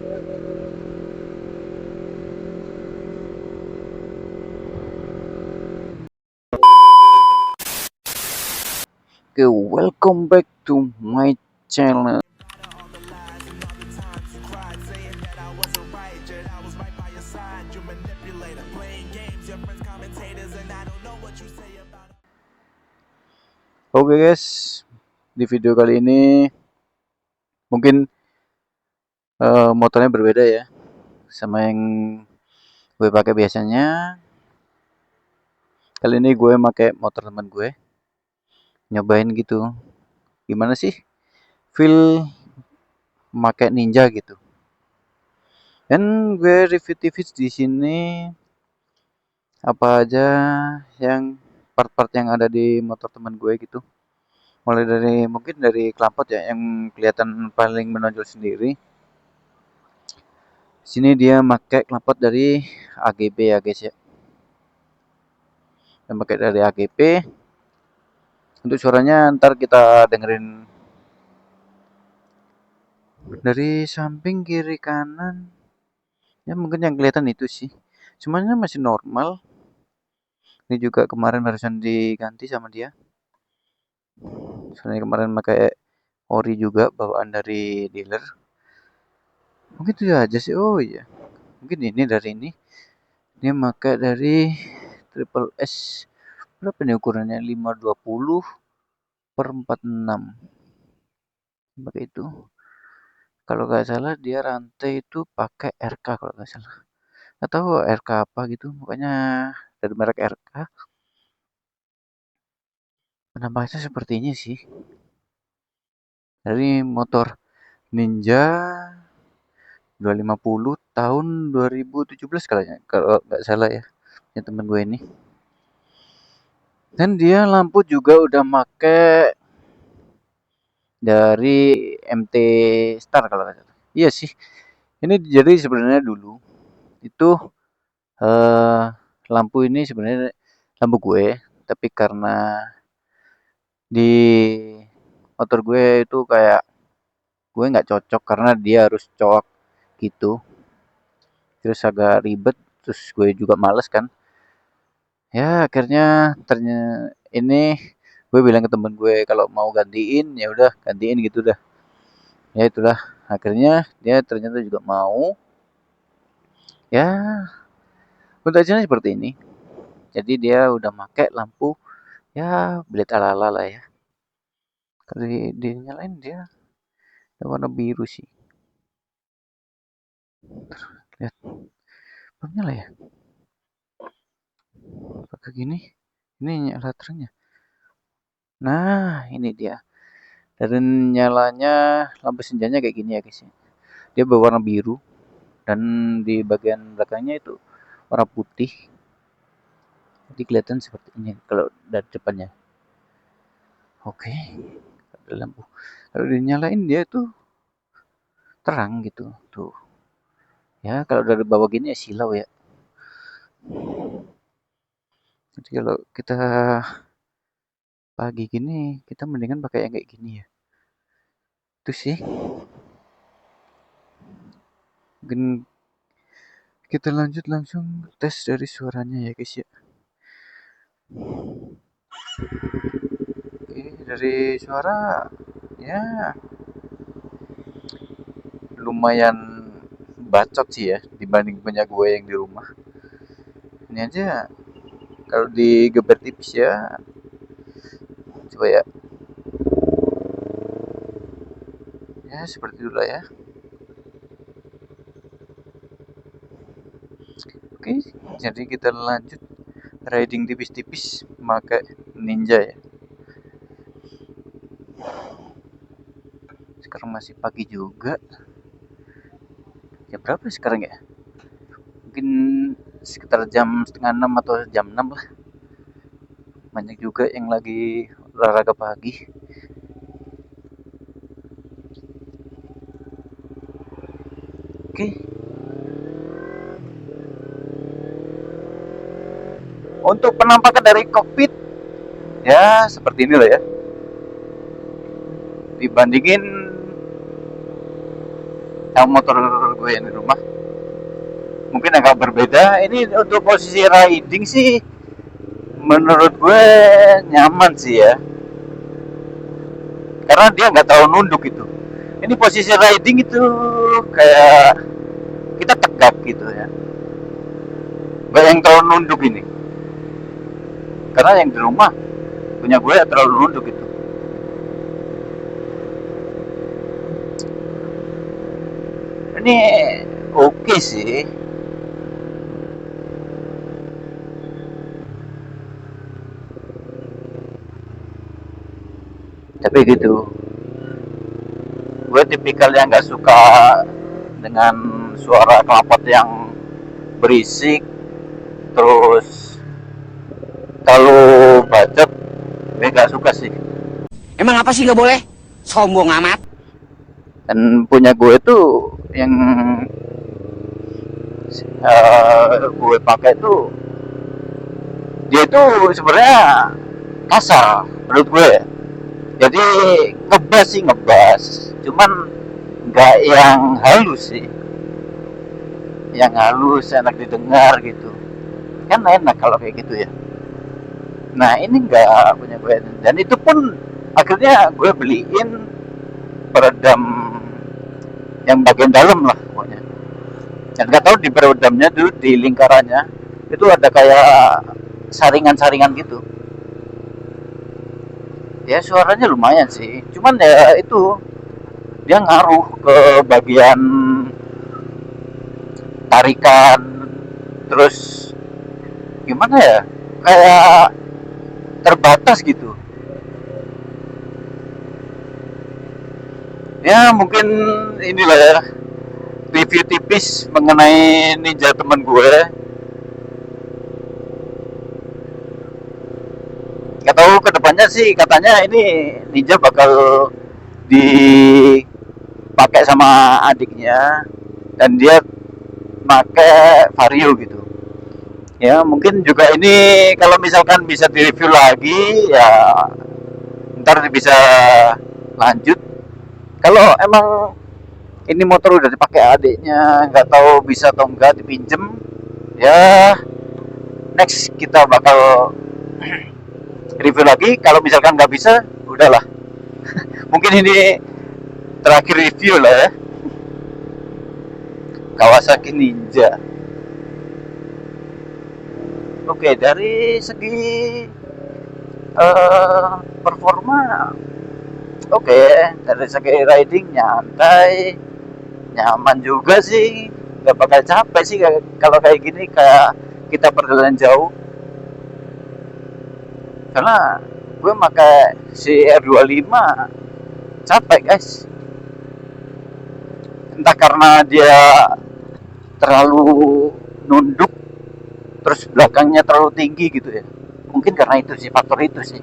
Okay, welcome back to my channel. Oke guys, di video kali ini mungkin motornya berbeda ya sama yang gue pakai biasanya. Kali ini gue pakai motor teman gue, nyobain gitu. Gimana sih feel pakai Ninja gitu? Dan gue review tips di sini apa aja yang part-part yang ada di motor teman gue gitu. Mulai dari mungkin dari klampot ya yang kelihatan paling menonjol sendiri. Sini dia pakai klampot dari AGP ya guys ya. Yang pakai dari AGP. Untuk suaranya ntar kita dengerin dari samping kiri kanan. Ya mungkin yang kelihatan itu sih. Semuanya masih normal. Ini juga kemarin barusan diganti sama dia. Soalnya kemarin pakai ori juga bawaan dari dealer. Mungkin itu aja sih. Oh iya. Mungkin ini dari ini. Dia pakai dari Triple S. Berapa nih ukurannya? 520 per 46. Pakai itu. Kalau nggak salah dia rantai itu pakai RK kalau nggak salah. Atau RK apa gitu. Pokoknya dari merek RK. Penampakannya seperti ini sih. Dari motor Ninja 250 tahun 2017 kayaknya. Kalau nggak salah ya. Ini temen gue ini. Dan dia lampu juga udah make dari MT Star kalau nggak salah. Iya sih. Ini jadi sebenarnya dulu itu eh, lampu ini sebenarnya lampu gue, tapi karena di motor gue itu kayak gue nggak cocok karena dia harus coak gitu, terus agak ribet, terus gue juga males kan. Ya akhirnya ternyata ini gue bilang ke temen gue kalau mau gantiin ya udah gantiin gitu dah. Ya itulah akhirnya dia ternyata juga mau. Ya untuk aja seperti ini. Jadi dia udah make lampu ya belit ala-ala lah ya. Kalau dinyalain dia warna biru sih. Lihat, belum nyala ya? Pakai gini, ini nyala terangnya. Nah, ini dia. Dan nyalanya lampu senjanya kayak gini ya guys ya. Dia berwarna biru dan di bagian belakangnya itu warna putih. Jadi kelihatan seperti ini kalau dari depannya. Oke, ada lampu. Kalau dinyalain dia tuh terang gitu. Tuh. Ya, kalau dari bawah gini ya silau ya. Jadi kalau kita pagi gini, kita mendingan pakai yang kayak gini ya. Itu sih. Mungkin kita lanjut langsung tes dari suaranya ya guys ya. Oke, dari suara ya lumayan bacot sih ya dibanding punya gue yang di rumah. Ini aja kalau digeber tipis ya, coba ya. Ya seperti itulah ya. Oke, jadi kita lanjut riding tipis-tipis pakai Ninja ya. Sekarang masih pagi juga. Jam berapa sekarang ya? Mungkin sekitar jam setengah 6 atau jam 6 lah. Banyak juga yang lagi olahraga pagi. Oke. Untuk penampakan dari kokpit ya seperti inilah ya. Dibandingin yang motor gue yang di rumah. Mungkin agak berbeda. Ini untuk posisi riding sih menurut gue nyaman sih ya, karena dia nggak terlalu nunduk gitu. Ini posisi riding itu kayak kita tegak gitu ya, nggak yang terlalu nunduk ini. Karena yang di rumah punya gue terlalu nunduk gitu. Ini oke sih. Tapi gitu, gue tipikal yang nggak suka dengan suara knalpot yang berisik, terus kalau bacot gue nggak suka sih. Emang apa sih nggak boleh? Sombong amat. Dan punya gue tuh yang gue pakai tuh, dia itu sebenarnya kasar menurut gue. Jadi ngebas sih ngebas, cuman nggak yang halus sih, yang halus enak didengar gitu kan, enak kalau kayak gitu ya. Nah ini nggak punya gue, dan itu pun akhirnya gue beliin peredam yang bagian dalam lah pokoknya. Dan nggak tahu di peredamnya dulu di lingkarannya itu ada kayak saringan-saringan gitu. Ya suaranya lumayan sih, cuman ya itu dia ngaruh ke bagian tarikan, terus gimana ya, kayak terbatas gitu ya. Mungkin inilah ya, review tipis mengenai Ninja teman gue. Nggak tahu kedepannya sih, katanya ini Ninja bakal dipakai sama adiknya dan dia pakai Vario gitu ya. Mungkin juga ini kalau misalkan bisa direview lagi ya, ntar bisa lanjut. Kalau emang ini motor udah dipakai adiknya, nggak tahu bisa atau enggak dipinjem ya, next kita bakal review lagi. Kalau misalkan nggak bisa, udahlah. Mungkin ini terakhir review lah ya, Kawasaki Ninja. Oke, dari segi performa oke, dari segi riding nyantai, nyaman juga sih, nggak bakal capek sih kalau kayak gini, kayak kita perjalanan jauh. Karena gue pakai si R25 capek guys, entah karena dia terlalu nunduk terus belakangnya terlalu tinggi gitu ya, mungkin karena itu sih, faktor itu sih.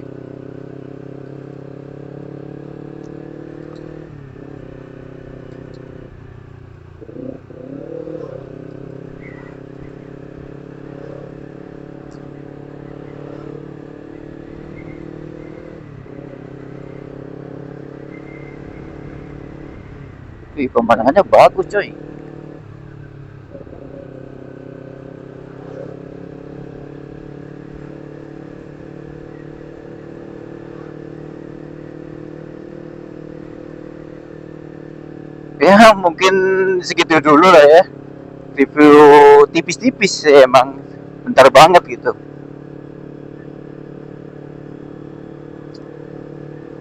Wih, pemandangannya bagus coy. Ya mungkin segitu dulu lah ya, review tipis-tipis sih, emang bentar banget gitu.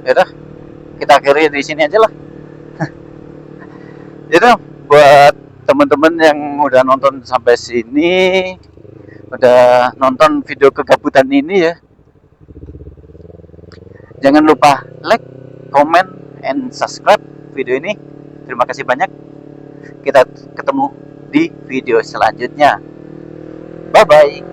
Ya udah, kita akhiri di sini aja lah. Ya udah, buat teman-teman yang udah nonton sampai sini, udah nonton video kegabutan ini ya, jangan lupa like, comment, and subscribe video ini. Terima kasih banyak. Kita ketemu di video selanjutnya. Bye bye.